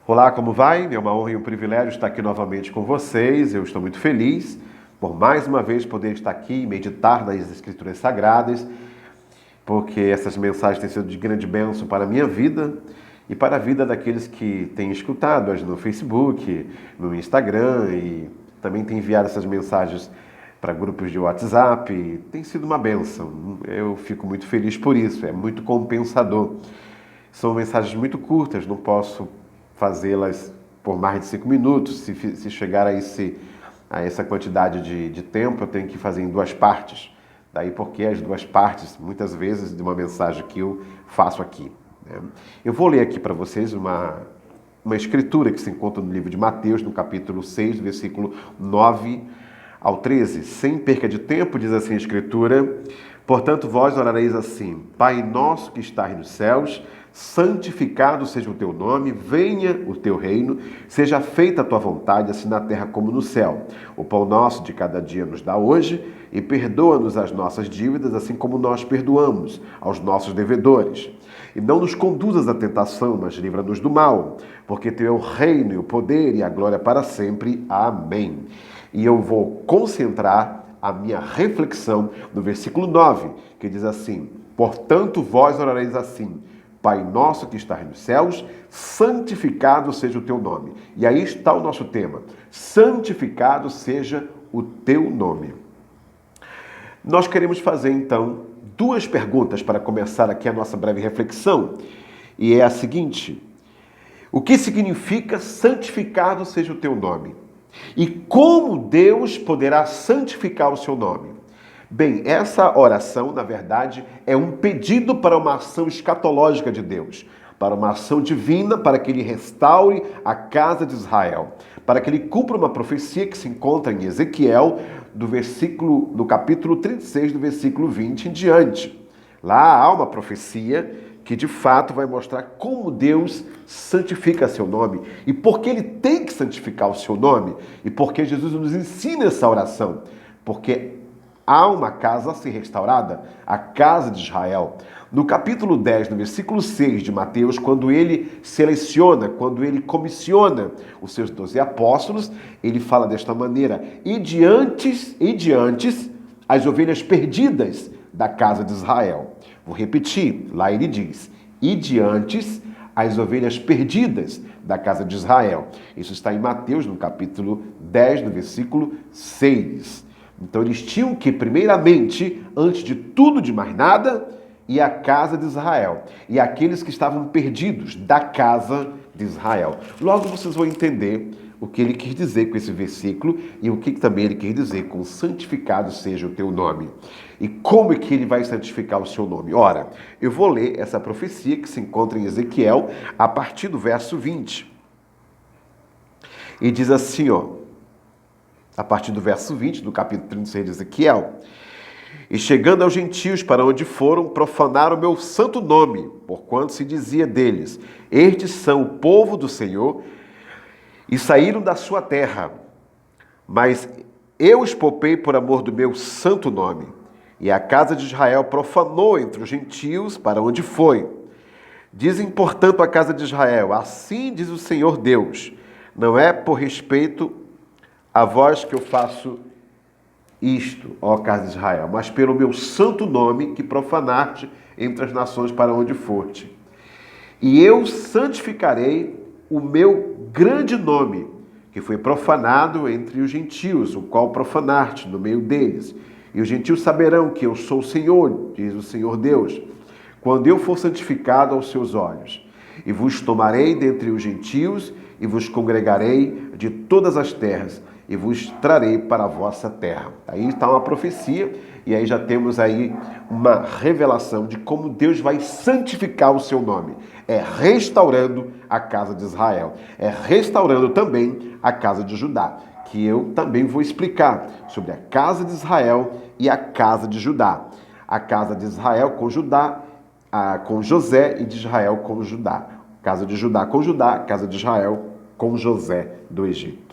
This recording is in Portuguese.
Olá, como vai? É uma honra e um privilégio estar aqui novamente com vocês. Eu estou muito feliz por mais uma vez poder estar aqui e meditar nas Escrituras Sagradas, porque essas mensagens têm sido de grande bênção para a minha vida e para a vida daqueles que têm escutado no Facebook, no Instagram e também têm enviado essas mensagens para grupos de WhatsApp. Tem sido uma bênção. Eu fico muito feliz por isso, é muito compensador. São mensagens muito curtas, não posso fazê-las por mais de 5 minutos. Se chegar a essa quantidade de tempo, eu tenho que fazer em 2 partes. Daí porque as 2 partes, muitas vezes, de uma mensagem que eu faço aqui, né? Eu vou ler aqui para vocês uma escritura que se encontra no livro de Mateus, no capítulo 6, versículo 9 ao 13. Sem perca de tempo, diz assim a escritura: portanto, vós orareis assim: Pai nosso que estás nos céus, santificado seja o teu nome, venha o teu reino, seja feita a tua vontade, assim na terra como no céu. O pão nosso de cada dia nos dá hoje, e perdoa-nos as nossas dívidas, assim como nós perdoamos aos nossos devedores. E não nos conduzas à tentação, mas livra-nos do mal, porque teu é o reino e o poder e a glória para sempre. Amém. E eu vou concentrar a minha reflexão no versículo 9, que diz assim: portanto, vós orareis assim: Pai nosso que estás nos céus, santificado seja o teu nome. E aí está o nosso tema: santificado seja o teu nome. Nós queremos fazer, então, 2 perguntas para começar aqui a nossa breve reflexão. E é a seguinte: o que significa santificado seja o teu nome? E como Deus poderá santificar o seu nome? Bem, essa oração, na verdade, é um pedido para uma ação escatológica de Deus, para uma ação divina, para que ele restaure a casa de Israel, para que ele cumpra uma profecia que se encontra em Ezequiel, no capítulo 36, do versículo 20 em diante. Lá há uma profecia que de fato vai mostrar como Deus santifica seu nome e por que ele tem que santificar o seu nome e por que Jesus nos ensina essa oração. Porque há uma casa a ser restaurada, a casa de Israel. No capítulo 10, no versículo 6 de Mateus, quando ele seleciona, quando ele comissiona os seus 12 apóstolos, ele fala desta maneira: e diante as ovelhas perdidas da casa de Israel. Vou repetir, lá ele diz: e diante as ovelhas perdidas da casa de Israel. Isso está em Mateus, no capítulo 10, no versículo 6. Então eles tinham que, primeiramente, antes de tudo, de mais nada, ir à casa de Israel. E aqueles que estavam perdidos da casa de Israel. Logo vocês vão entender o que ele quis dizer com esse versículo e o que também ele quis dizer com santificado seja o teu nome. E como é que ele vai santificar o seu nome? Ora, eu vou ler essa profecia que se encontra em Ezequiel, a partir do verso 20. E diz assim, a partir do verso 20, do capítulo 36 de Ezequiel: e chegando aos gentios para onde foram, profanaram o meu santo nome, porquanto se dizia deles: estes são o povo do Senhor, e saíram da sua terra. Mas eu os poupei por amor do meu santo nome. E a casa de Israel profanou entre os gentios para onde foi. Dizem, portanto, a casa de Israel: assim diz o Senhor Deus: não é por respeito a vós que eu faço isto, ó casa de Israel, mas pelo meu santo nome que profanaste entre as nações para onde forte. E eu santificarei o meu grande nome, que foi profanado entre os gentios, o qual profanaste no meio deles. E os gentios saberão que eu sou o Senhor, diz o Senhor Deus, quando eu for santificado aos seus olhos. E vos tomarei dentre os gentios, e vos congregarei de todas as terras, e vos trarei para a vossa terra. Aí está uma profecia, e aí já temos aí uma revelação de como Deus vai santificar o seu nome. É restaurando a casa de Israel. É restaurando também a casa de Judá, que eu também vou explicar sobre a casa de Israel e a casa de Judá. A casa de Israel com Judá, com José, e de Israel com Judá. Casa de Judá com Judá, casa de Israel com José do Egito.